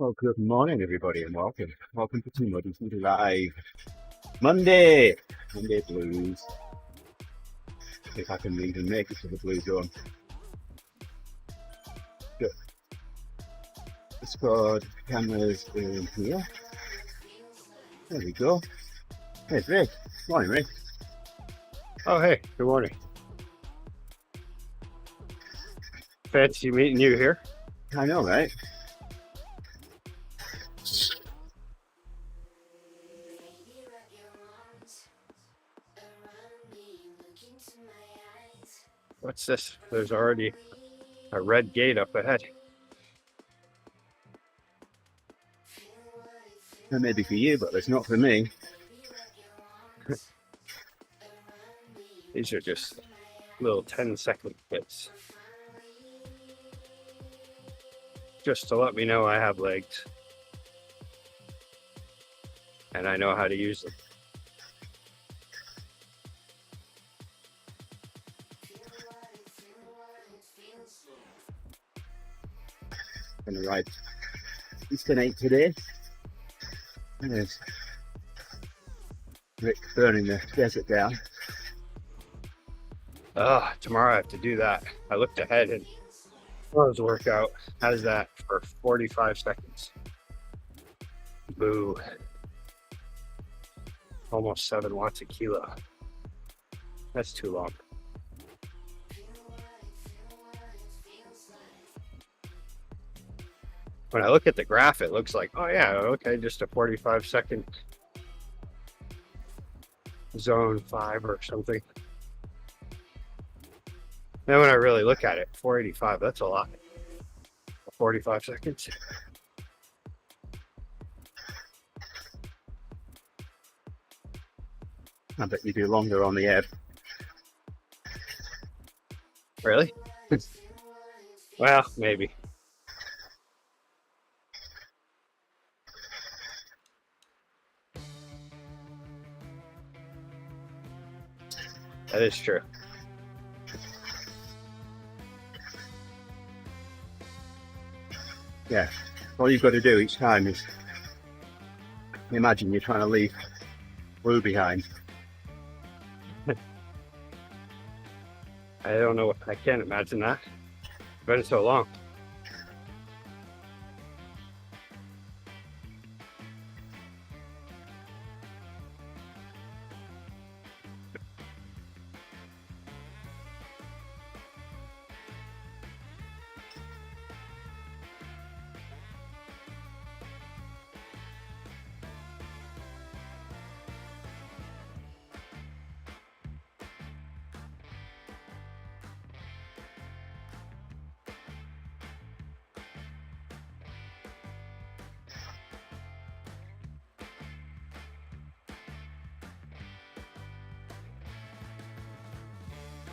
Well, good morning, everybody, and welcome. Welcome to TeamODZ Live. Monday Blues. If I can even make it to the blue zone. Good. Discord cameras in here. There we go. Hey, Rick. Morning, Rick. Oh, hey, good morning. Fancy meeting you here. I know, right? What's this? There's already a red gate up ahead. That may be for you, but it's not for me. These are just little 10-second bits. Just to let me know I have legs. And I know how to use them. Gonna ride Eastern 8 today. And there's Rick burning the desert down. Tomorrow I have to do that. I looked ahead and tomorrow's workout has that for 45 seconds. Boo. Almost 7 watts a kilo. That's too long. When I look at the graph, it looks like, oh yeah, okay, just a 45-second zone 5 or something. Then when I really look at it, 485, that's a lot. 45 seconds. I bet you do longer on the air. Really? Well, maybe. That is true. Yeah, all you've got to do each time is imagine you're trying to leave blue behind. I don't know. I can't imagine that. It's been so long.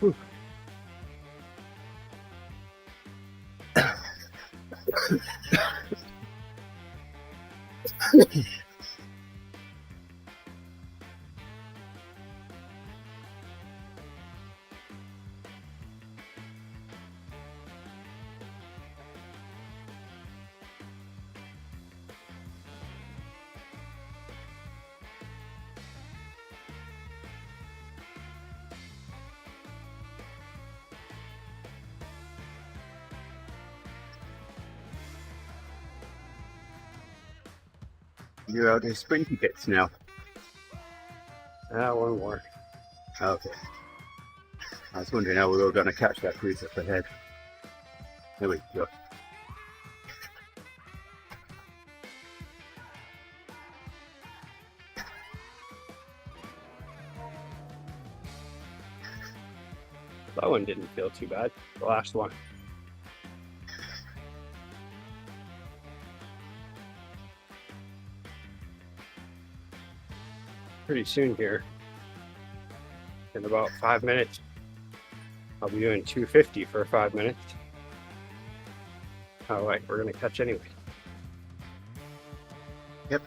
Whew. You're out in sprinty bits now. One more. Okay. I was wondering how we were going to catch that cruise up ahead. There we go. That one didn't feel too bad. The last one. Pretty soon here, in about 5 minutes, I'll be doing 250 for 5 minutes. All right, we're gonna catch anyway. Yep.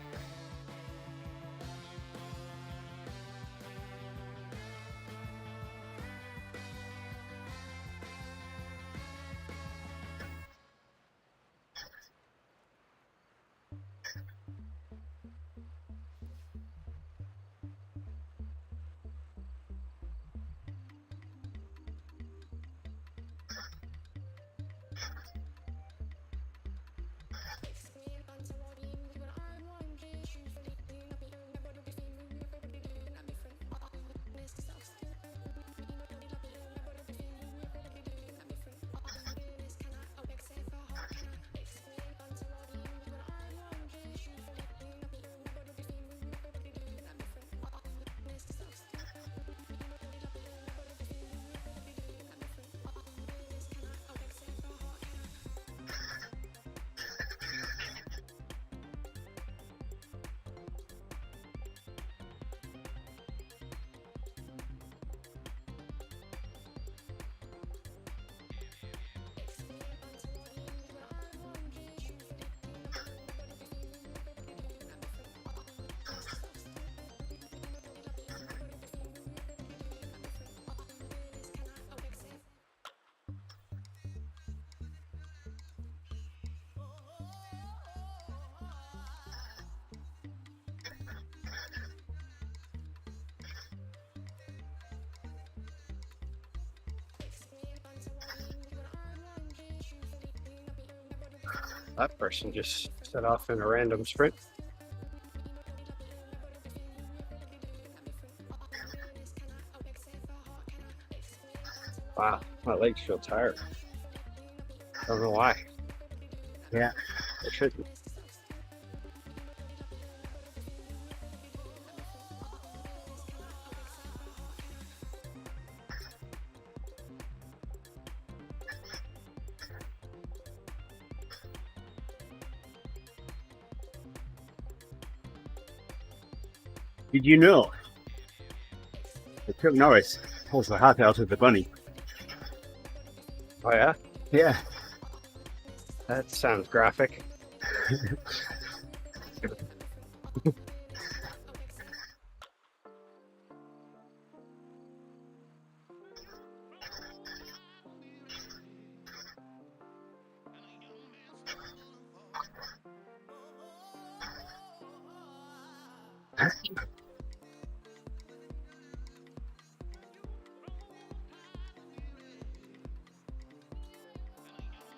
That person just set off in a random sprint. Wow, my legs feel tired. Don't know why. Yeah. They shouldn't. Did you know that Chuck Norris pulls the heart out of the bunny? Oh yeah? Yeah. That sounds graphic.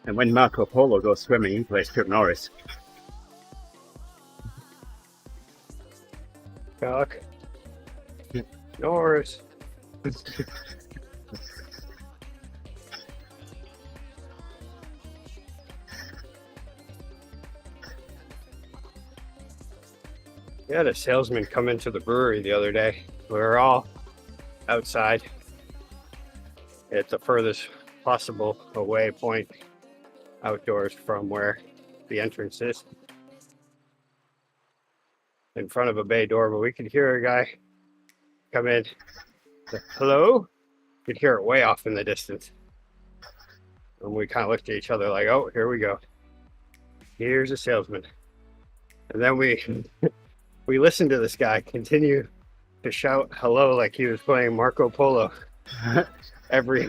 And when Marco Polo goes swimming, he plays Chuck Norris. Chuck Norris. We had a salesman come into the brewery the other day. We were all outside at the furthest possible away point outdoors from where the entrance is, in front of a bay door, but we could hear a guy come in. Hello? Could hear it way off in the distance. And we kind of looked at each other like, oh, here we go. Here's a salesman. And then we listened to this guy continue to shout hello like he was playing Marco Polo every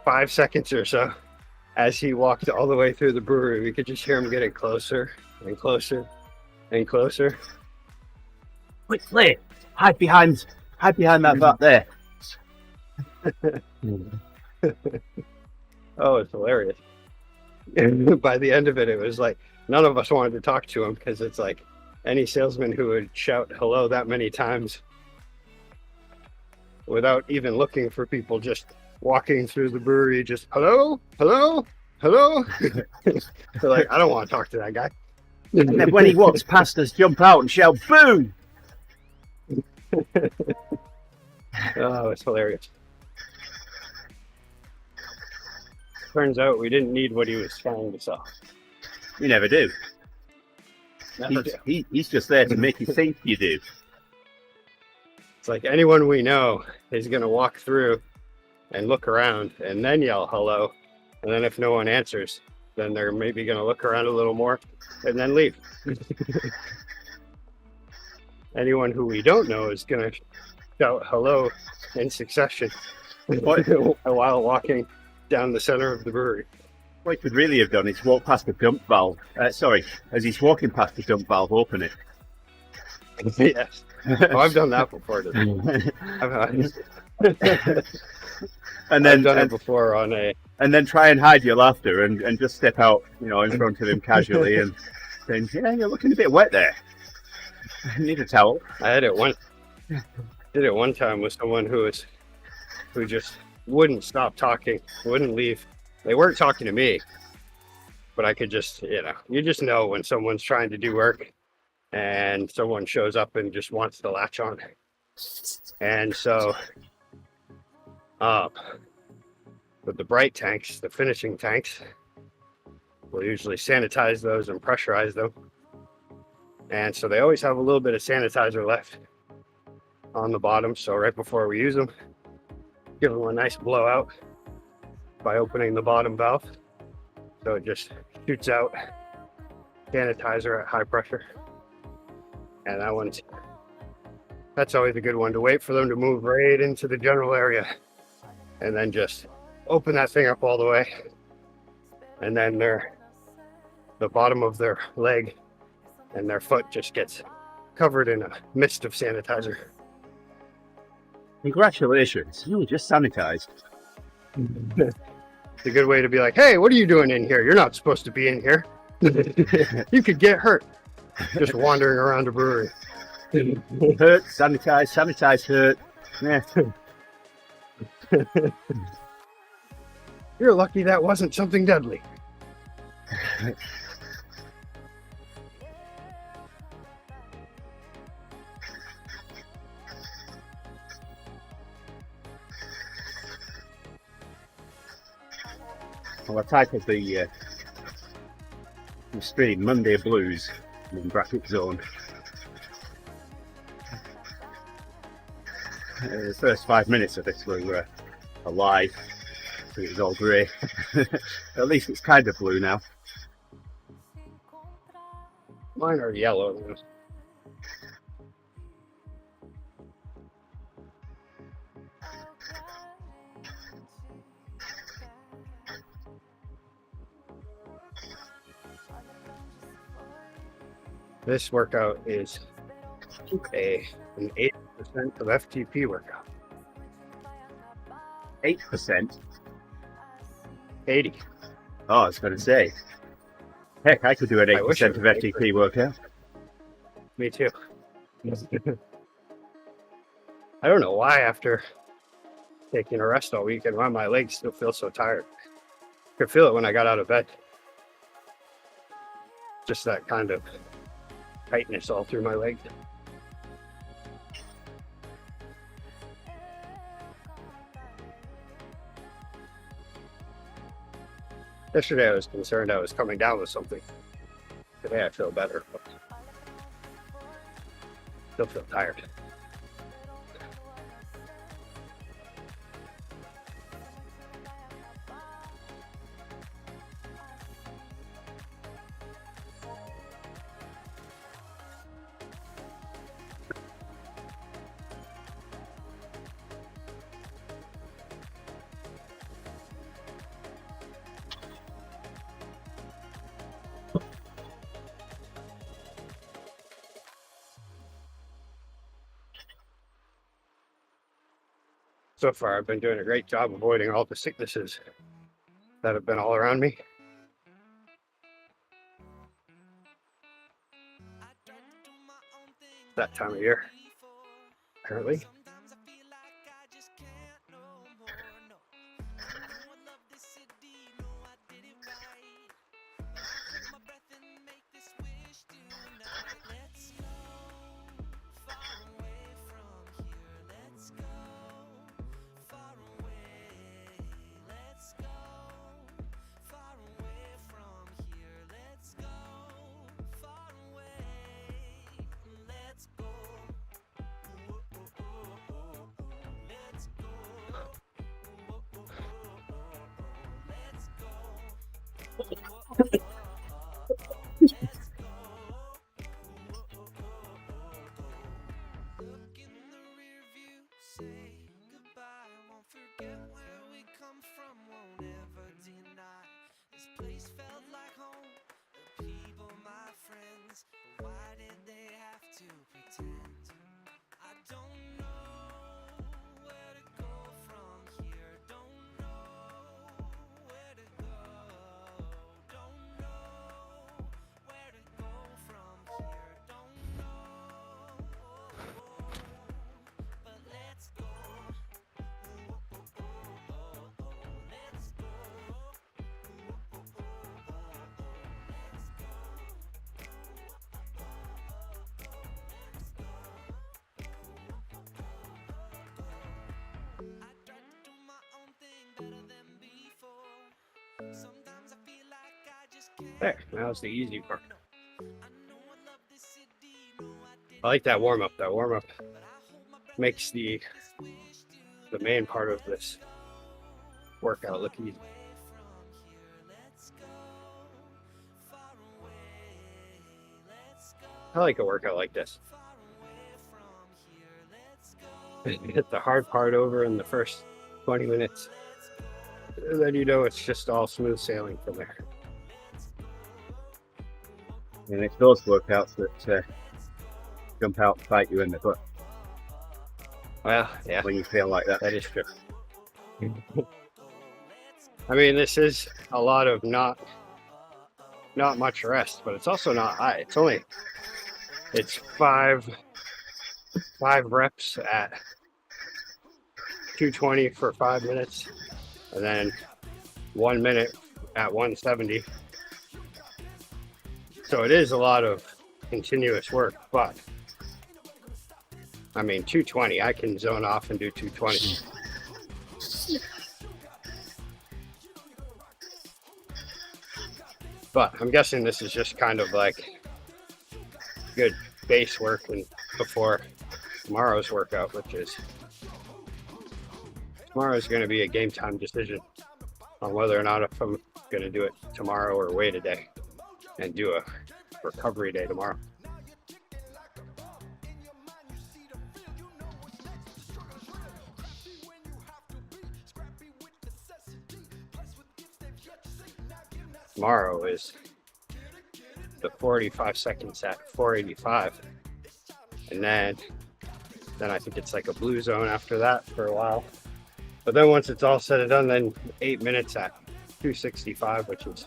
5 seconds or so. As he walked all the way through the brewery, we could just hear him getting closer and closer and closer. Quickly, hide behind that vat there. Oh, it's hilarious. By the end of it, it was like none of us wanted to talk to him, because it's like any salesman who would shout hello that many times without even looking for people, just walking through the brewery, just hello, hello, hello. So like, I don't want to talk to that guy. And then when he walks past us, jump out and shout boo. Oh, it's hilarious. Turns out we didn't need what he was trying to sell. You never do. Never do. He's just there to make you think you do. It's like anyone we know is going to walk through and look around and then yell hello. And then if no one answers, then they're maybe going to look around a little more and then leave. Anyone who we don't know is going to shout hello in succession while walking down the center of the brewery. What he could really have done is walk past the dump valve. As he's walking past the dump valve, open it. Yes. Oh, I've done that before. And then I've done it before on a. And then try and hide your laughter and just step out, in front of him casually and saying, "Yeah, you're looking a bit wet there. I need a towel." I had it did it one time with someone who just wouldn't stop talking, wouldn't leave. They weren't talking to me, but I could just, you just know when someone's trying to do work and someone shows up and just wants to latch on. And so, with the bright tanks, the finishing tanks, we'll usually sanitize those and pressurize them. And so they always have a little bit of sanitizer left on the bottom. So right before we use them, give them a nice blowout by opening the bottom valve. So it just shoots out sanitizer at high pressure. And that's always a good one, to wait for them to move right into the general area and then just open that thing up all the way. And then the bottom of their leg and their foot just gets covered in a mist of sanitizer. Congratulations, you were just sanitized. a good way to be like, hey, what are you doing in here? You're not supposed to be in here. You could get hurt just wandering around a brewery. Hurt, sanitize, hurt. Yeah. You're lucky that wasn't something deadly. Well, I titled the stream Monday Blues in bracket zone. The first 5 minutes of this were alive. It was all grey. At least it's kind of blue now. Mine are yellow. This workout is an 8% of FTP workout. 8%? 80. Oh, I was going to say. Heck, I could do an I wish 8% it of was FTP workout. Me too. I don't know why after taking a rest all weekend, why my legs still feel so tired. I could feel it when I got out of bed. Just that kind of tightness all through my legs. Yesterday I was concerned I was coming down with something. Today I feel better, but still feel tired. So far, I've been doing a great job avoiding all the sicknesses that have been all around me. That time of year, apparently. There, now's the easy part. I like that warm up. That warm up makes the main part of this workout look easy. I like a workout like this. Get the hard part over in the first 20 minutes. And then you know it's just all smooth sailing from there. And it's those workouts that jump out and bite you in the butt. Well, yeah, When you feel like that. that is true. I mean, this is a lot of not much rest, but it's also not high. It's five reps at 220 for 5 minutes, and then 1 minute at 170. So it is a lot of continuous work, but I mean, 220, I can zone off and do 220. But I'm guessing this is just kind of like good base work and before tomorrow's workout, which is tomorrow's going to be a game time decision on whether or not if I'm going to do it tomorrow or wait a day and do a recovery day tomorrow. Tomorrow is the 45 seconds at 485, and then I think it's like a blue zone after that for a while. But then once it's all said and done, then 8 minutes at 265, which is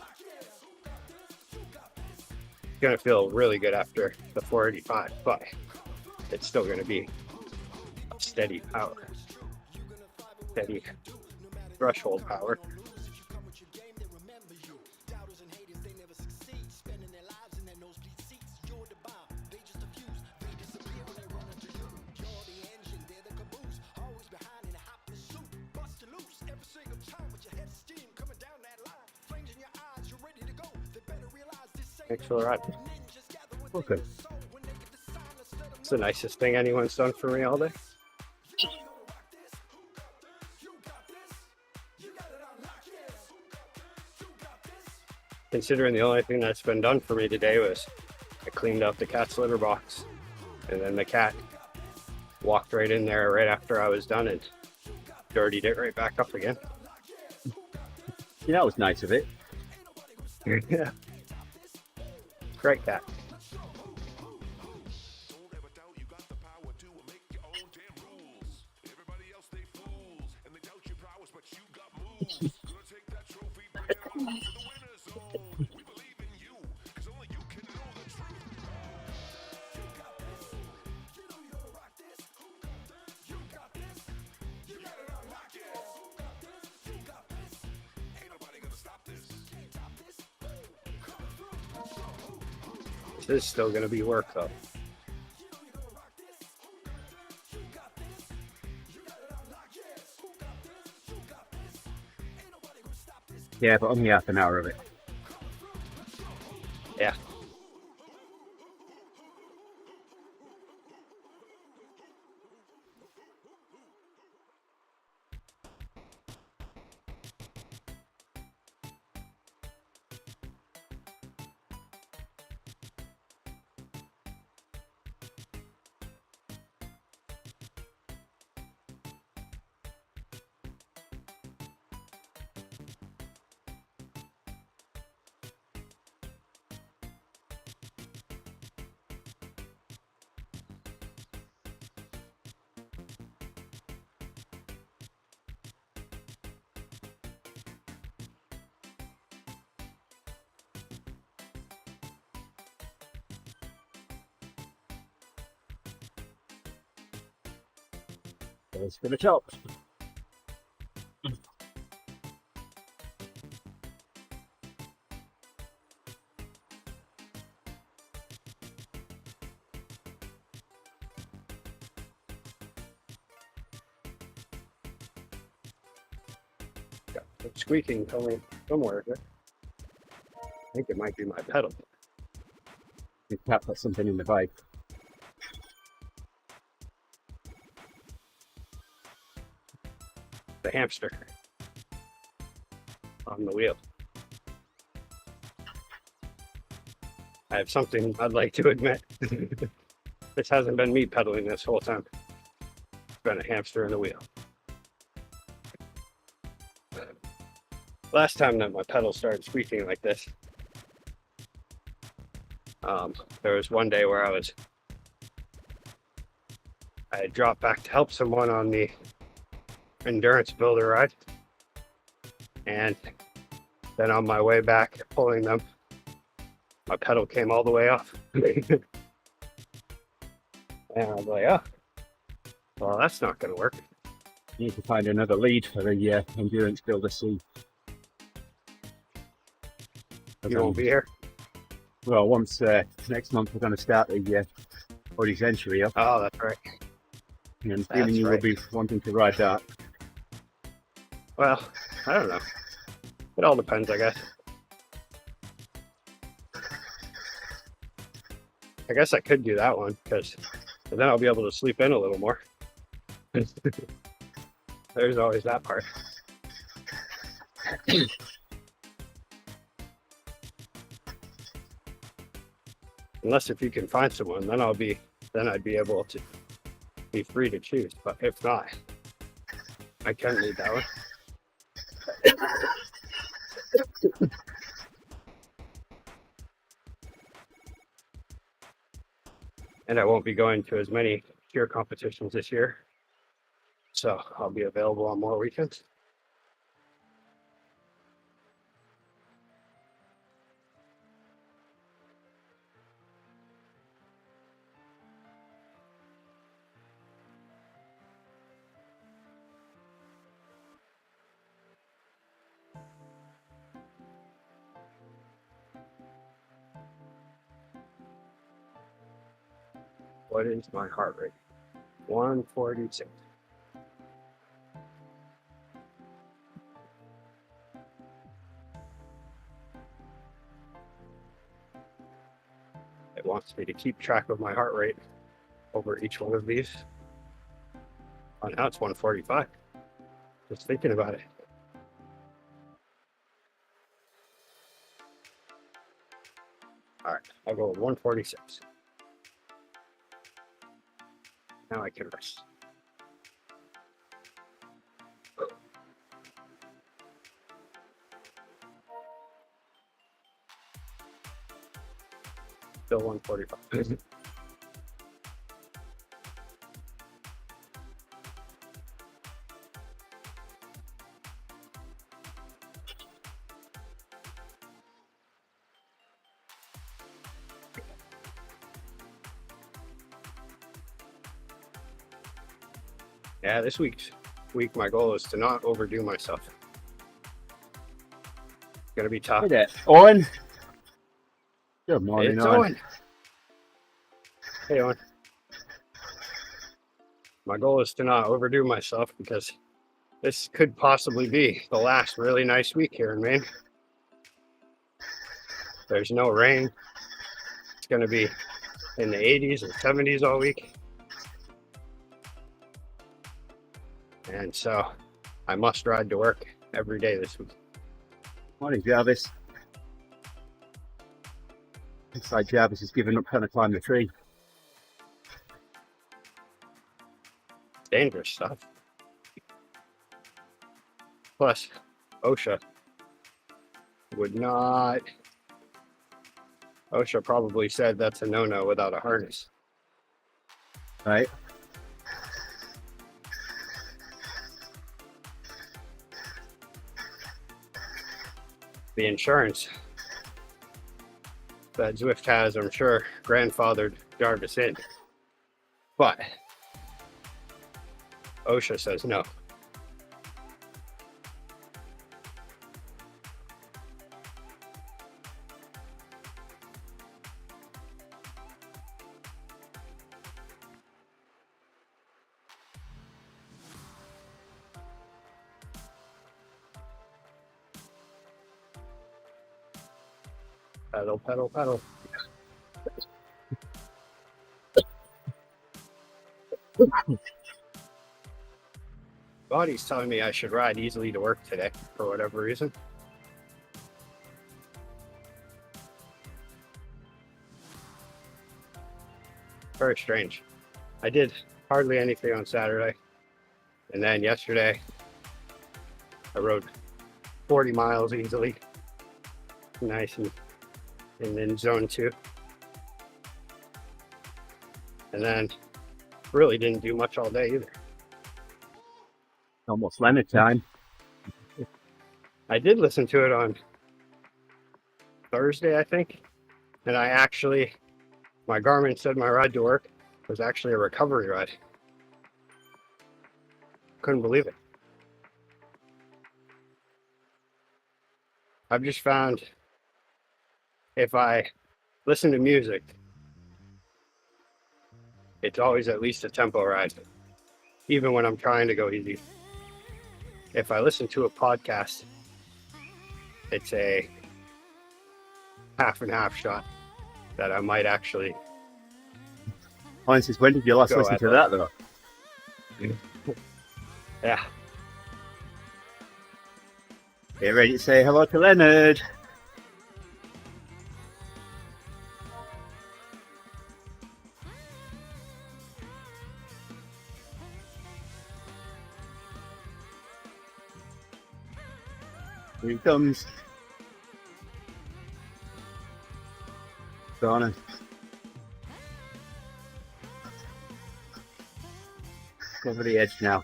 gonna feel really good after the 485, but it's still gonna be a steady power, steady threshold power. Thanks for the ride. Okay. It's the nicest thing anyone's done for me all day. Considering the only thing that's been done for me today was I cleaned out the cat's litter box, and then the cat walked right in there right after I was done and dirtied it right back up again. Yeah, that was nice of it. Yeah. Great cat. This is still going to be work though. Yeah, but only half an hour of it. Yeah. Let's finish up. It's squeaking coming somewhere here. I think it might be my pedal. You can't put something in the bike. The hamster on the wheel. I have something I'd like to admit. This hasn't been me pedaling this whole time. It's been a hamster in the wheel. Last time that my pedal started squeaking like this, there was one day where I had dropped back to help someone on the endurance builder ride, And then on my way back pulling them, my pedal came all the way off. And I was like, oh, well, that's not going to work. Need to find another lead for the endurance builder soon. You won't be here? Well, once next month we're going to start the TeamODZ entry up, Oh, that's right. and That's feeling you will right. be wanting to ride that. Well, I don't know. It all depends, I guess. I guess I could do that one, because then I'll be able to sleep in a little more. There's always that part. Unless if you can find someone, then I'd be able to be free to choose. But if not, I can lead that one. And I won't be going to as many cheer competitions this year, so I'll be available on more weekends. What is my heart rate? 146. It wants me to keep track of my heart rate over each one of these. Oh, now it's 145. Just thinking about it. All right, I'll go with 146. Now I can rest. Still 145. Yeah, this week my goal is to not overdo myself. It's gonna be tough. Hey there, Owen. Good morning, It's Owen. Owen. Hey, Owen. My goal is to not overdo myself because this could possibly be the last really nice week here in Maine. There's no rain. It's going to be in the 80s and 70s all week. And so I must ride to work every day this week. Morning, Jarvis. Looks like Jarvis is giving up trying to climb the tree. Dangerous stuff. Plus, OSHA would not. OSHA probably said that's a no-no without a harness. Right. The insurance that Zwift has, I'm sure, grandfathered Jarvis in. But OSHA says no. Pedal, pedal, pedal. Body's telling me I should ride easily to work today for whatever reason. Very strange. I did hardly anything on Saturday. And then yesterday, I rode 40 miles easily. Nice and in zone 2. And then really didn't do much all day either. Almost Leonard time. I did listen to it on Thursday, I think, and my Garmin said my ride to work was actually a recovery ride. Couldn't believe it. I've just found if I listen to music, it's always at least a tempo ride, even when I'm trying to go easy. If I listen to a podcast, it's a half and half shot that I might actually Francis, when did you last Go listen ahead, to that though? yeah. Get ready to say hello to Leonard. Here he comes. Donna. Over the edge now.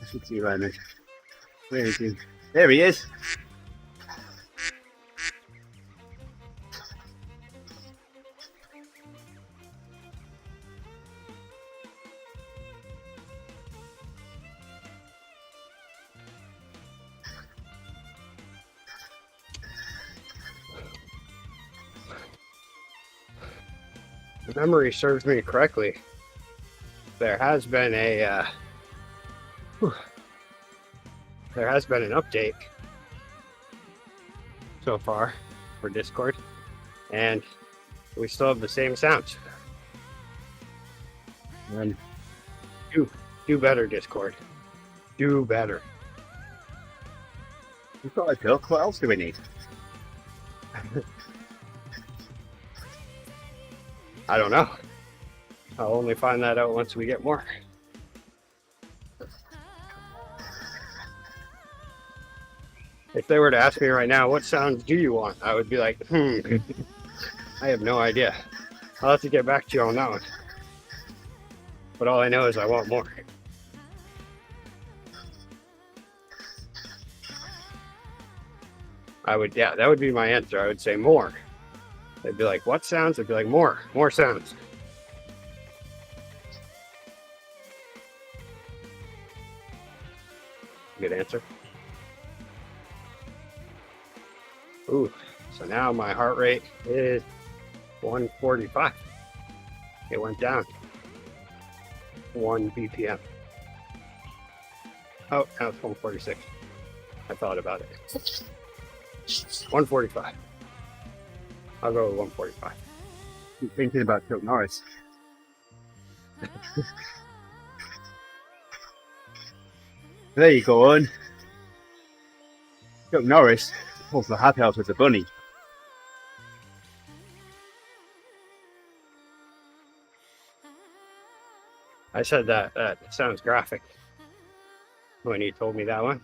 I should see Leonard. Where is he? There he is. If memory serves me correctly, there has been an update so far for Discord, and we still have the same sounds. And Do better, Discord. Do better. we've got a duck. What else do we need? I don't know. I'll only find that out once we get more. If they were to ask me right now, what sounds do you want? I would be like, I have no idea. I'll have to get back to you on that one. But all I know is I want more. That would be my answer. I would say more. They'd be like, what sounds? I'd be like, more sounds. Good answer. Ooh, so now my heart rate is 145. It went down 1 BPM. Oh, now it's 146. I thought about it. 145. I'll go with 145. Keep thinking about Chuck Norris. There you go, on. Chuck Norris pulls the happy house with a bunny. I said that sounds graphic when you told me that one.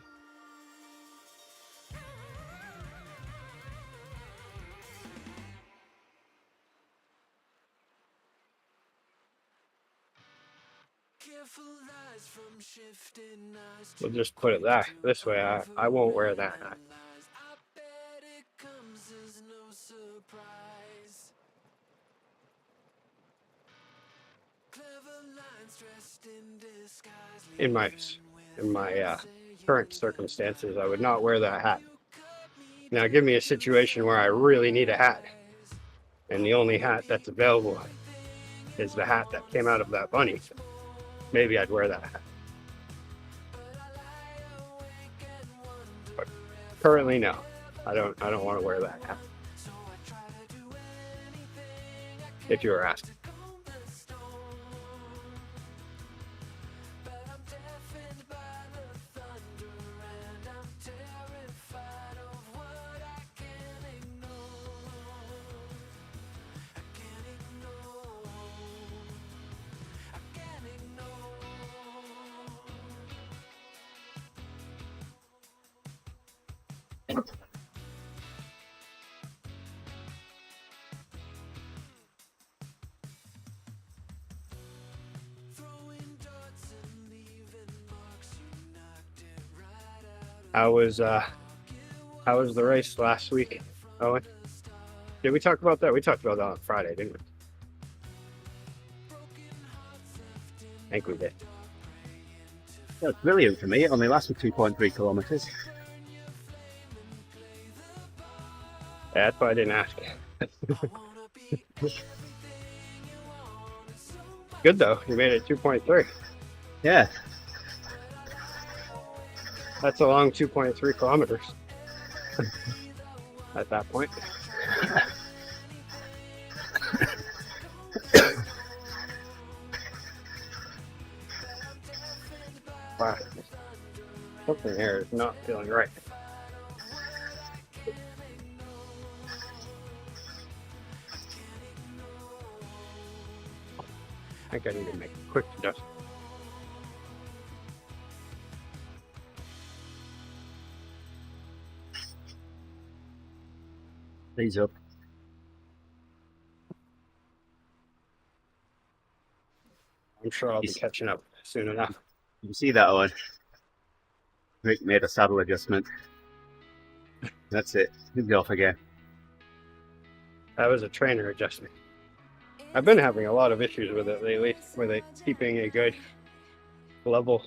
We'll just put it this way. I won't wear that hat. In my current circumstances, I would not wear that hat. Now, give me a situation where I really need a hat, and the only hat that's available is the hat that came out of that bunny. Maybe I'd wear that hat. But currently, no. I don't want to wear that hat. If you were asking. I was How was the race last week, Owen? Did we talk about that? We talked about that on Friday, didn't we? I think we did. That's brilliant for me. It only lasted 2.3 kilometers. Yeah, that's why I didn't ask. Good though, you made it 2.3. Yeah. That's a long 2.3 kilometers at that point. Wow. Something here is not feeling right. I think I need to make a quick adjustment. These up. I'm sure I'll be catching up soon enough. You can see that, Owen. Rick made a saddle adjustment. That's it. He'll go off again. That was a trainer adjustment. I've been having a lot of issues with it lately, with it keeping a good level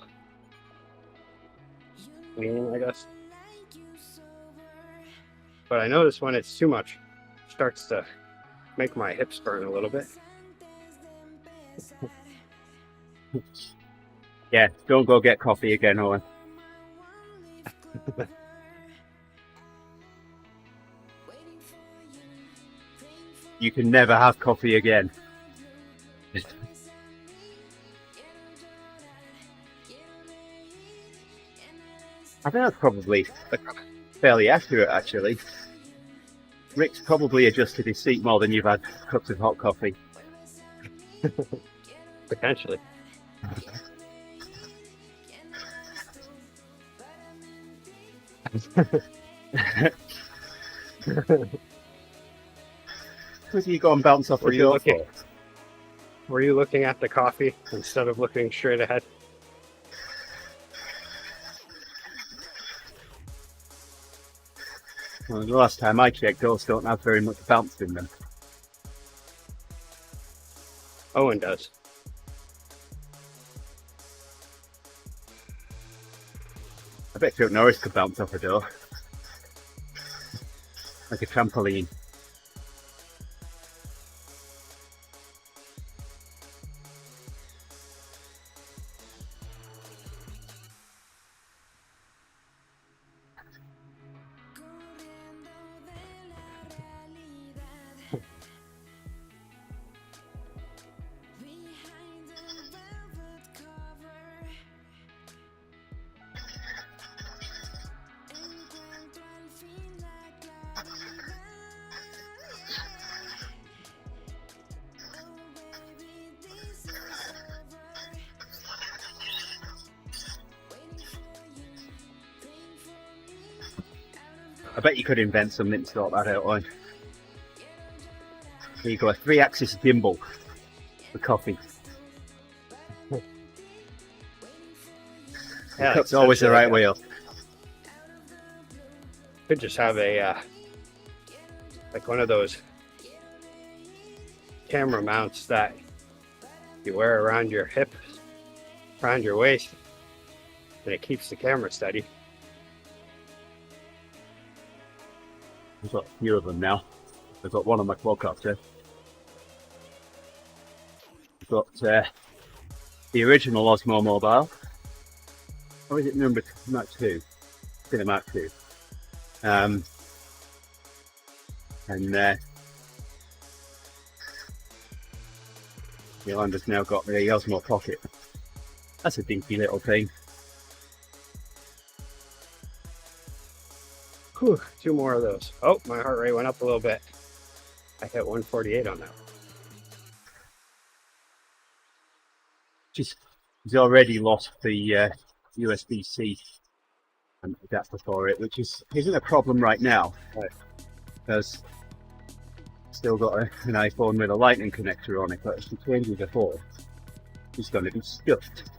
lean, I guess. But I notice when it's too much, it starts to make my hips burn a little bit. Yeah, don't go get coffee again, Owen. You can never have coffee again. I think that's probably fairly accurate, actually. Rick's probably adjusted his seat more than you've had cups of hot coffee. Potentially. Where do you go and bounce off the door for? Were you looking at the coffee instead of looking straight ahead? Well, the last time I checked, those don't have very much bounce in them. Owen does. I bet Chuck Norris could bounce off a door. Like a trampoline. I bet you could invent something to sort that out on. There you go, a 3-axis gimbal for coffee. Yeah, It's always the right way up. Could just have a like one of those camera mounts that you wear around your hip, around your waist, and it keeps the camera steady. I've got a few of them now. I've got one on my quadcopter. I've got the original Osmo Mobile. Or is it number Mark 2? It's in a Mark 2. And Yolanda's now got the Osmo Pocket. That's a dinky little thing. Whew, 2 more of those. Oh, my heart rate went up a little bit. I hit 148 on that. He's already lost the USB-C adapter for it, which isn't a problem right now. Because still got an iPhone with a lightning connector on it, but if she changes the phone, it's going to be stuffed.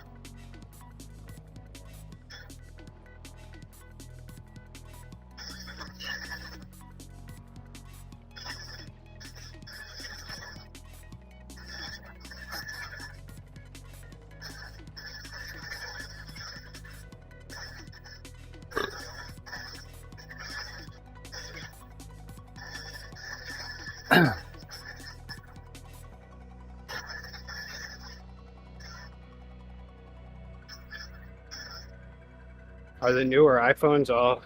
Are the newer iPhones all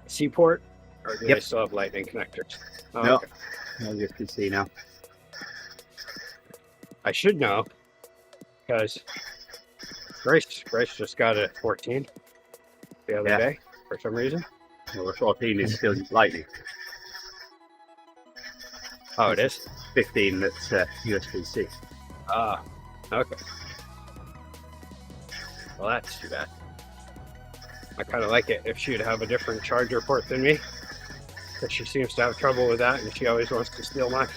C port, or do Yep. they still have Lightning connectors? Oh, No, okay. no USB-C now. I should know because Grace just got a 14 the other Yeah. day for some reason. Well, the 14 is still Lightning. Oh, it is? 15 that's USB-C. Ah, okay. Well, that's too bad. I kind of like it if she'd have a different charger port than me, but she seems to have trouble with that, and she always wants to steal mine.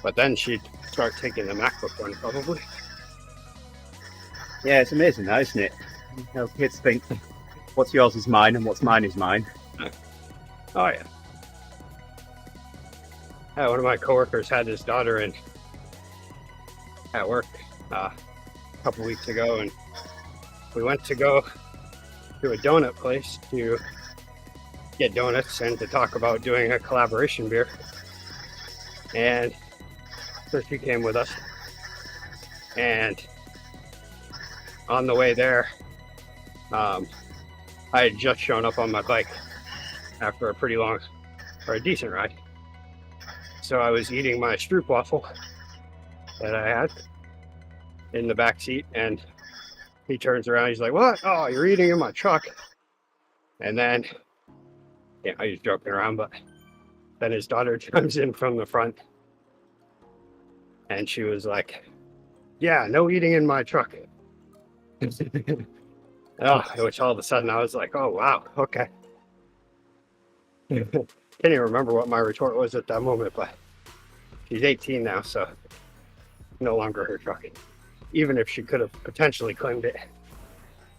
But then she'd start taking the MacBook one, probably. Yeah, it's amazing now, isn't it? You know, kids think what's yours is mine and what's mine is mine. Oh, yeah. Yeah, one of my coworkers had his daughter in at work a couple weeks ago, and we went to go to a donut place to get donuts and to talk about doing a collaboration beer. And so she came with us, and on the way there, I had just shown up on my bike after a pretty long or a decent ride. So I was eating my stroopwafel that I had in the back seat, and he turns around, he's like, "What? Oh, you're eating in my truck." And then, yeah, I was joking around, but then his daughter comes in from the front, and she was like, "Yeah, no eating in my truck." Which all of a sudden I was like, "Oh, wow, okay." Can't even remember what my retort was at that moment, but she's 18 now, so no longer her truck. Even if she could have potentially claimed it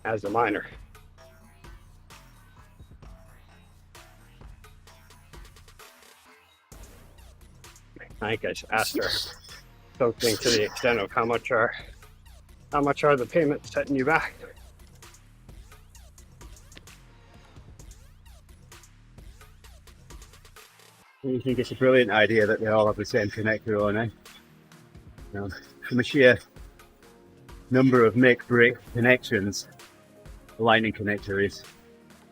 as a minor. I think I asked her something to the extent of how much are the payments setting you back? You think it's a brilliant idea that they all have the same connector on, eh? You know, from the sheer number of make-break connections, the Lightning connector is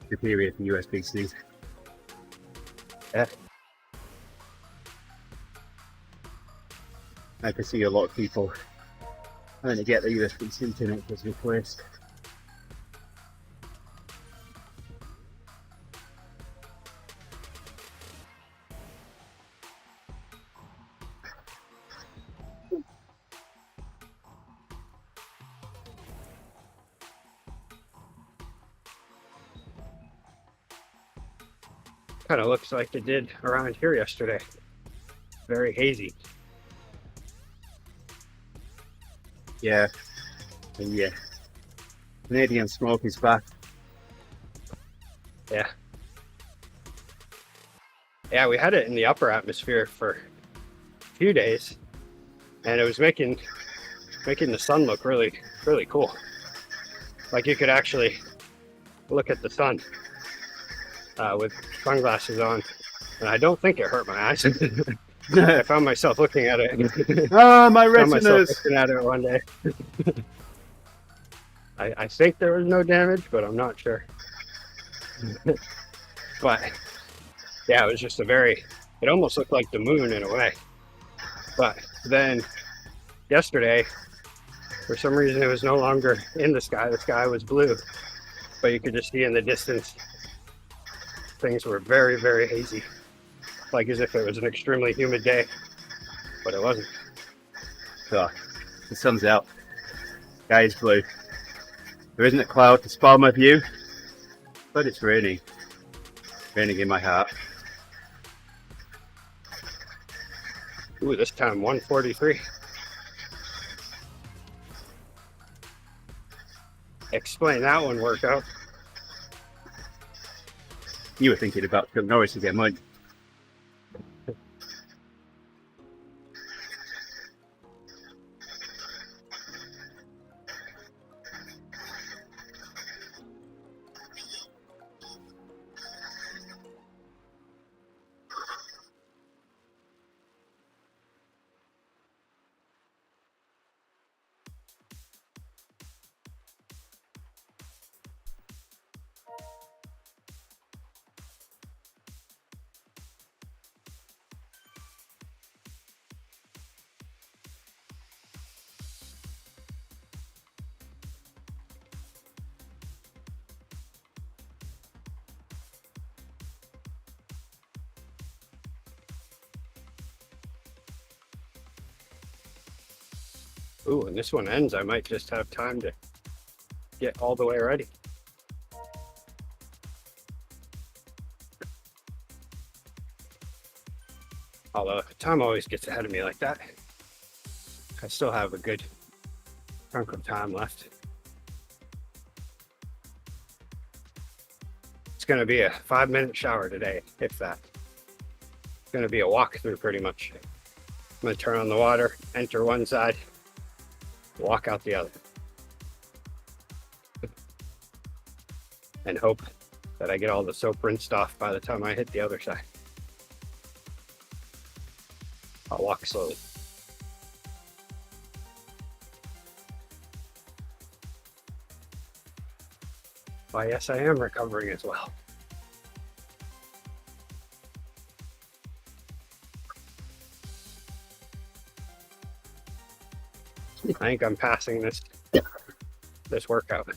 superior to USB-C. Yeah. I can see a lot of people trying to get the USB-C connectors replaced. Kind of looks like it did around here yesterday. Very hazy. Yeah, and yeah, Canadian smoke is back. Yeah. Yeah, we had it in the upper atmosphere for a few days, and it was making the sun look really, really cool. Like you could actually look at the sun with sunglasses on, and I don't think it hurt my eyes. I found myself looking at it. Ah, my Found myself retinas! looking at it one day. I think there was no damage, but I'm not sure. But yeah, it was just it almost looked like the moon in a way. But then yesterday, for some reason, it was no longer in the sky. The sky was blue, but you could just see in the distance, things were very, very hazy. Like as if it was an extremely humid day, but it wasn't. So, the sun's out. Sky is blue. There isn't a cloud to spoil my view, but it's raining. Raining in my heart. Ooh, this time 143. Explain that one workout. You were thinking about Chuck Norris again, weren't you? Ooh, and this one ends, I might just have time to get all the way ready. Although time always gets ahead of me like that. I still have a good chunk of time left. It's going to be a 5-minute shower today, if that. It's going to be a walkthrough pretty much. I'm going to turn on the water, enter one side, walk out the other. And hope that I get all the soap rinsed off by the time I hit the other side. I'll walk slowly. Why, yes, I am recovering as well. I think I'm passing this workout.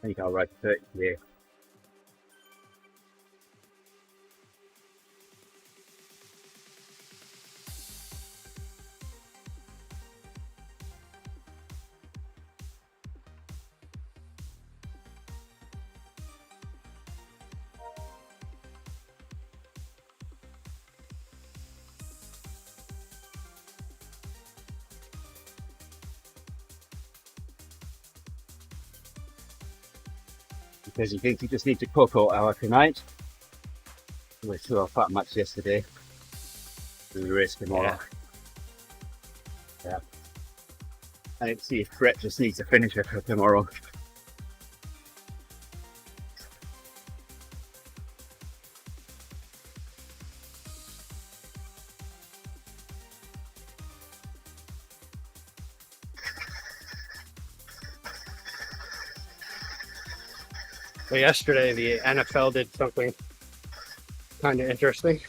I think I'll write 30 here. Because he thinks he just needs a cocoa hour tonight. We saw a fat match yesterday. And the race tomorrow. Yeah. I need to see if Brett just needs a finisher for tomorrow. But yesterday, the NFL did something kind of interesting.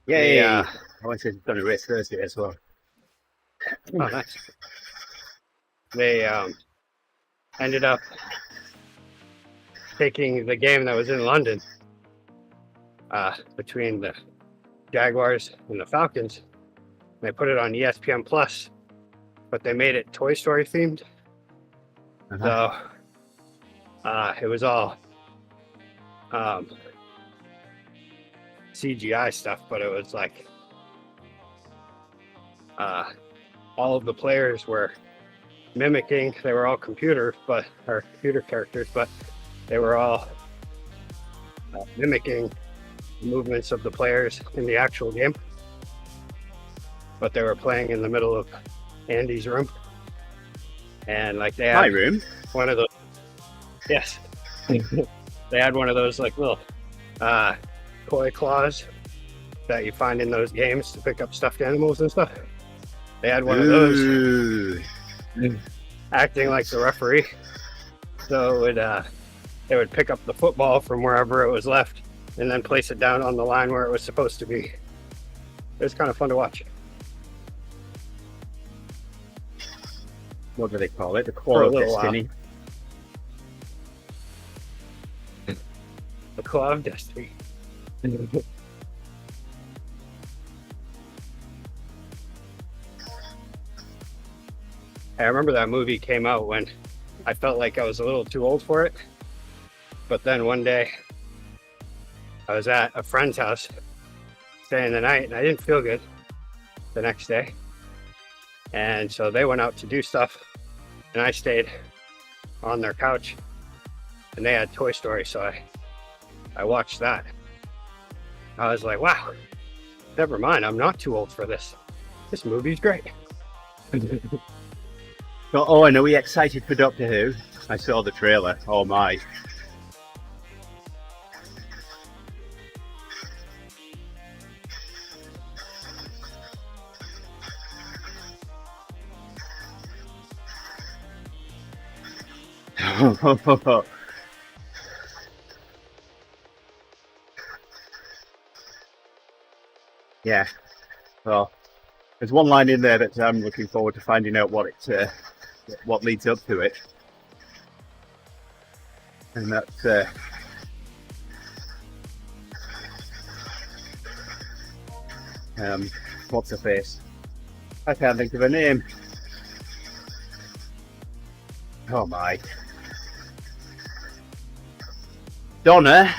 Yeah. I want to say he's going to race Thursday as well. Oh, nice. They ended up taking the game that was in London between the Jaguars and the Falcons. They put it on ESPN Plus, but they made it Toy Story themed. So it was all CGI stuff, but it was like all of the players were mimicking. They were all computer characters, but they were all mimicking the movements of the players in the actual game. But they were playing in the middle of Andy's room, and like they had my room. One of those. Yes, they had one of those like little toy claws that you find in those games to pick up stuffed animals and stuff. They had one of those, acting like the referee. So they would pick up the football from wherever it was left and then place it down on the line where it was supposed to be. It was kind of fun to watch. What do they call it? The Claw of Destiny. The Claw of Destiny. I remember that movie came out when I felt like I was a little too old for it. But then one day I was at a friend's house staying the night and I didn't feel good the next day. And so they went out to do stuff and I stayed on their couch and they had Toy Story. So I watched that. I was like, wow, never mind. I'm not too old for this. This movie's great. Oh, and are we excited for Doctor Who? I saw the trailer. Oh my. Yeah, well, there's one line in there that I'm looking forward to finding out what leads up to it, and that's what's her face? I can't think of her name. Oh my, Donna.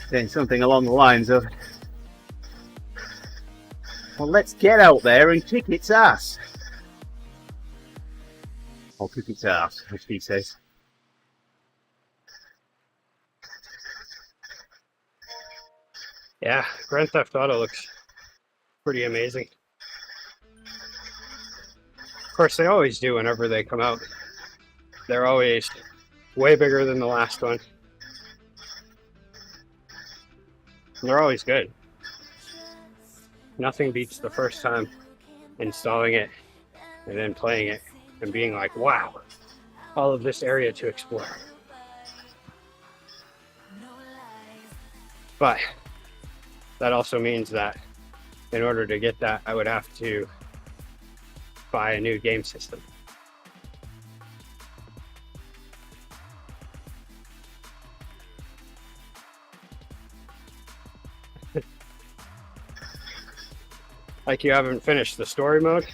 Saying something along the lines of, well, let's get out there and kick its ass. Or kick its ass, as he says. Yeah, Grand Theft Auto looks pretty amazing. Of course, they always do whenever they come out. They're always way bigger than the last one. And they're always good. Nothing beats the first time installing it and then playing it and being like, wow, all of this area to explore. But that also means that in order to get that, I would have to buy a new game system. Like, you haven't finished the story mode?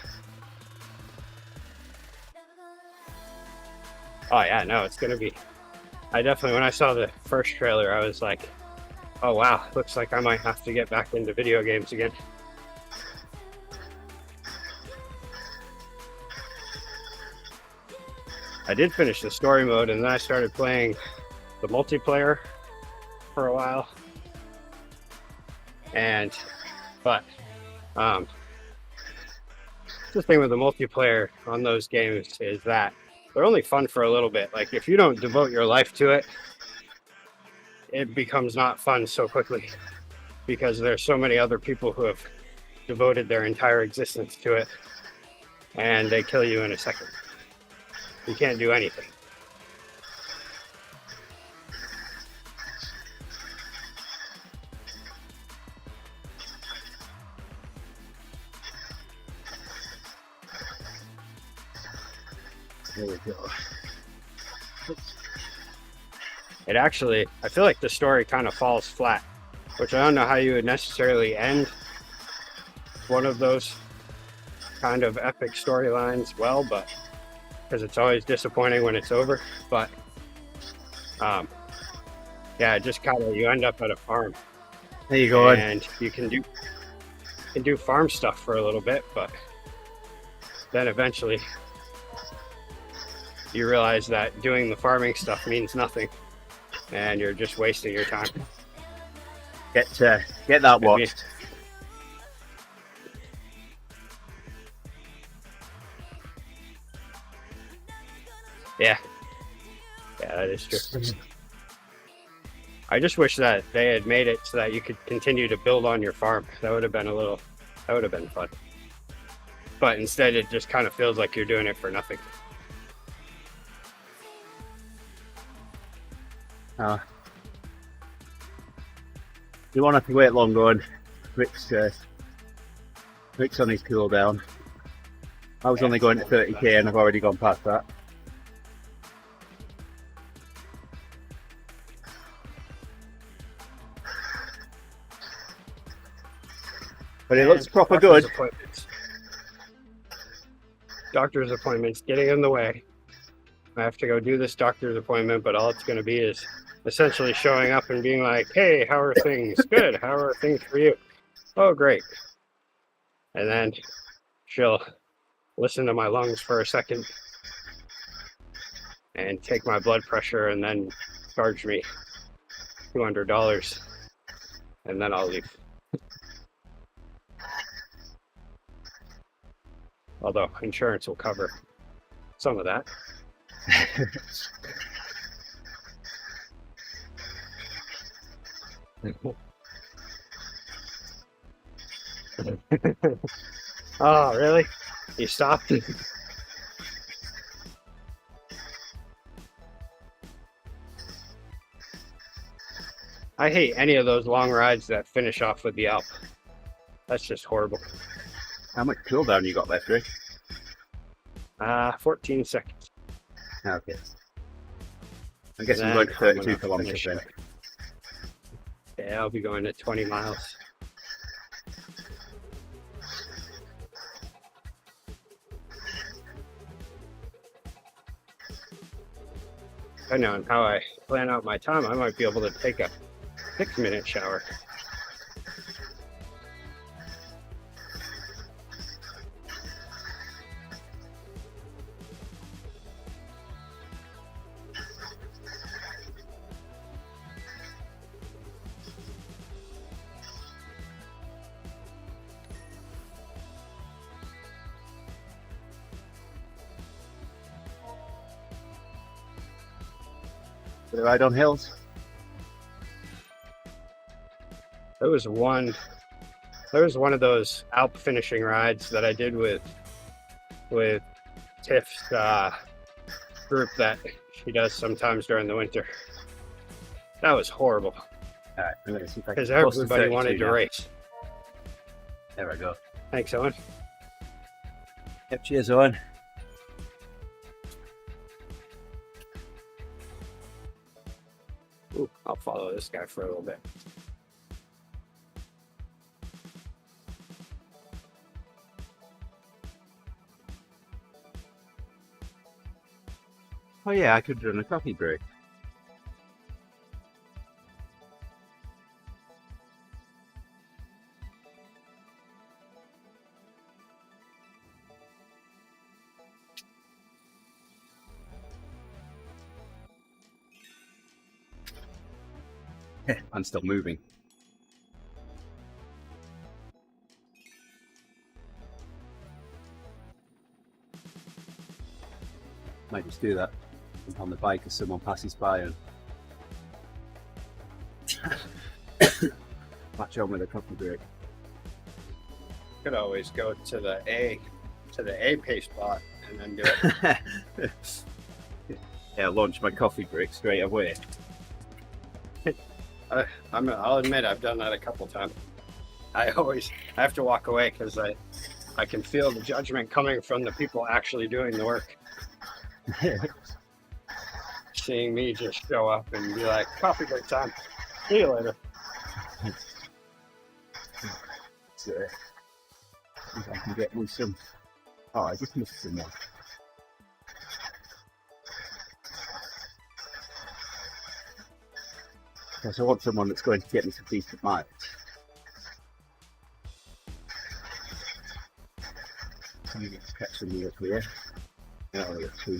Oh yeah, no, it's gonna be. I definitely, when I saw the first trailer, I was like, oh wow, looks like I might have to get back into video games again. I did finish the story mode, and then I started playing the multiplayer for a while. But the thing with the multiplayer on those games is that they're only fun for a little bit. Like, if you don't devote your life to it, it becomes not fun so quickly, because there's so many other people who have devoted their entire existence to it, and they kill you in a second. You can't do anything. There we go. It actually, I feel like the story kind of falls flat, which I don't know how you would necessarily end one of those kind of epic storylines well, but because it's always disappointing when it's over. But yeah, just kind of, you end up at a farm. There you go. And you can do farm stuff for a little bit, but then eventually you realize that doing the farming stuff means nothing, and you're just wasting your time. Get that watched. Yeah, that is true. I just wish that they had made it so that you could continue to build on your farm. That would have been fun. But instead, it just kind of feels like you're doing it for nothing. You won't have to wait long going. Rick's on his cooldown. I was only going to 30k and I've already gone past that. But it looks proper good. Doctor's appointments getting in the way. I have to go do this doctor's appointment, but all it's going to be is essentially showing up and being like, hey, how are things? Good. How are things for you? Oh, great. And then she'll listen to my lungs for a second and take my blood pressure and then charge me $200, and then I'll leave. Although insurance will cover some of that. Oh, really? You stopped. I hate any of those long rides that finish off with the Alp. That's just horrible. How much cooldown you got left, Rick? 14 seconds. Okay. I guess Then I'm going to I'm 32 gonna kilometers finish then. it. Yeah, I'll be going at 20 miles. Depending on how I plan out my time, I might be able to take a 6-minute shower. For the ride on hills? There was one of those Alp finishing rides that I did with Tiff's group that she does sometimes during the winter. That was horrible Alright, I'm going to see if I can because cross the everybody 32 wanted to now. race. There we go. Thanks, Owen. Yep, cheers, Owen. Ooh, I'll follow this guy for a little bit. Oh yeah, I could run a coffee break. I'm still moving. Might just do that. Jump on the bike as someone passes by and latch on with a coffee break. Could always go to the A pay spot and then do it. Yeah, launch my coffee break straight away. I'll admit I've done that a couple times. I have to walk away because I can feel the judgment coming from the people actually doing the work. Seeing me just show up and be like, coffee break time. See you later. So, if I can get me some. Oh, I just missed some more. Because I want someone that's going to get me some decent miles. I'm going to catch some up here. Now I'll get two.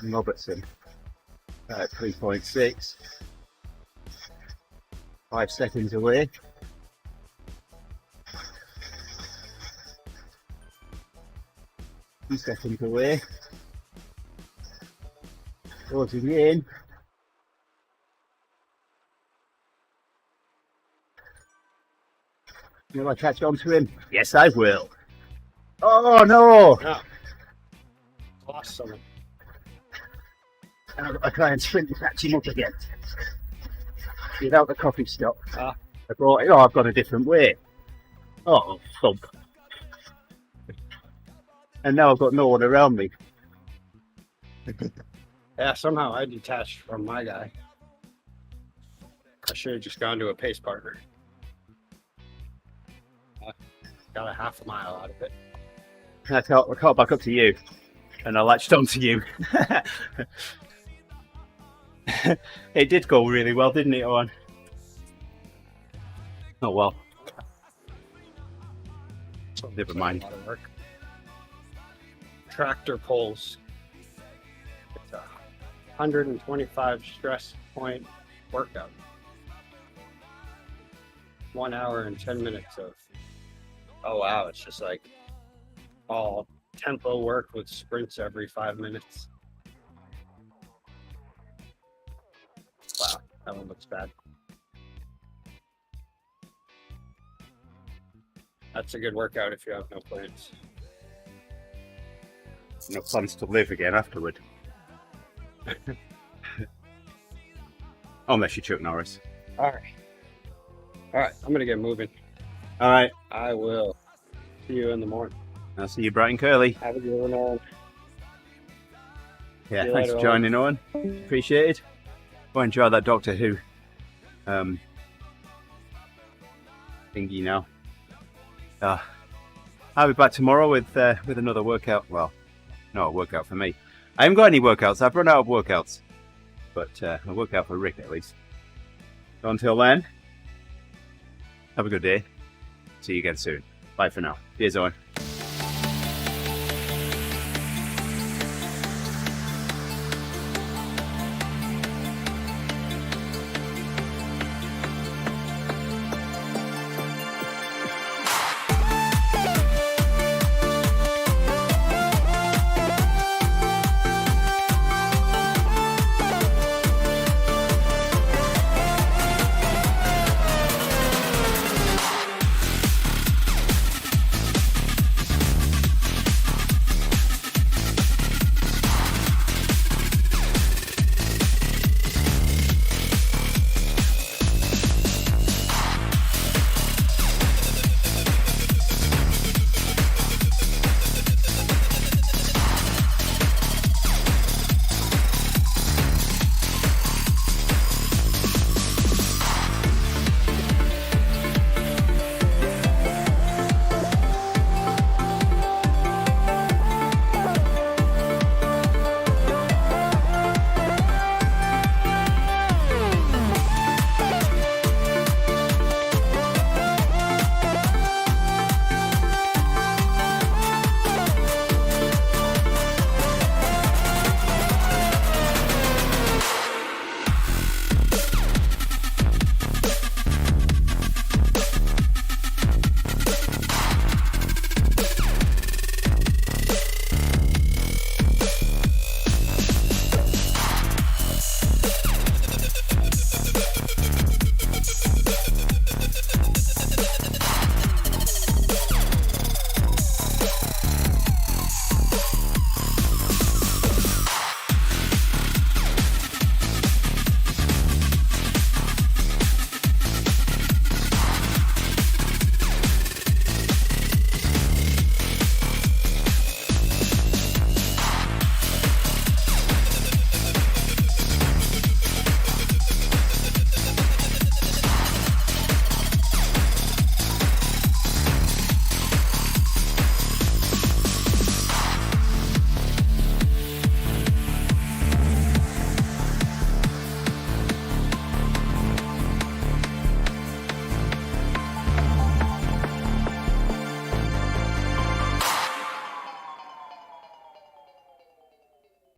Robertson at 3.6. 5 seconds away. Two seconds away. Closing in. Will I catch on to him? Yes, I will. Oh no! No. Lost someone. And I've got to try and sprint to catch him up again. Without the coffee stop. I brought it. Oh, I've got a different way. Oh, thump. And now I've got no one around me. Yeah, somehow I detached from my guy. I should have just gone to a pace partner. Got a half a mile out of it. I caught back up to you. And I latched onto you. It did go really well, didn't it, Owen? Oh well. Never mind. A lot of work. Tractor pulls. It's a 125 stress point workout. 1 hour and 10 minutes of. Oh wow! It's just like all tempo work with sprints every 5 minutes. Wow, that one looks bad. That's a good workout if you have no plans. No plans to live again afterward. Unless you're Chuck Norris. All right, I'm gonna get moving. All right, I will see you in the morning. I'll see you bright and curly. Have a good one, Owen. Yeah, See you thanks later, for joining, Owen. Appreciate it. Go enjoy that Doctor Who thingy now. I'll be back tomorrow with another workout. Well, not a workout for me. I haven't got any workouts. I've run out of workouts, but a workout for Rick at least. So until then, have a good day. See you again soon. Bye for now. Cheers, Owen.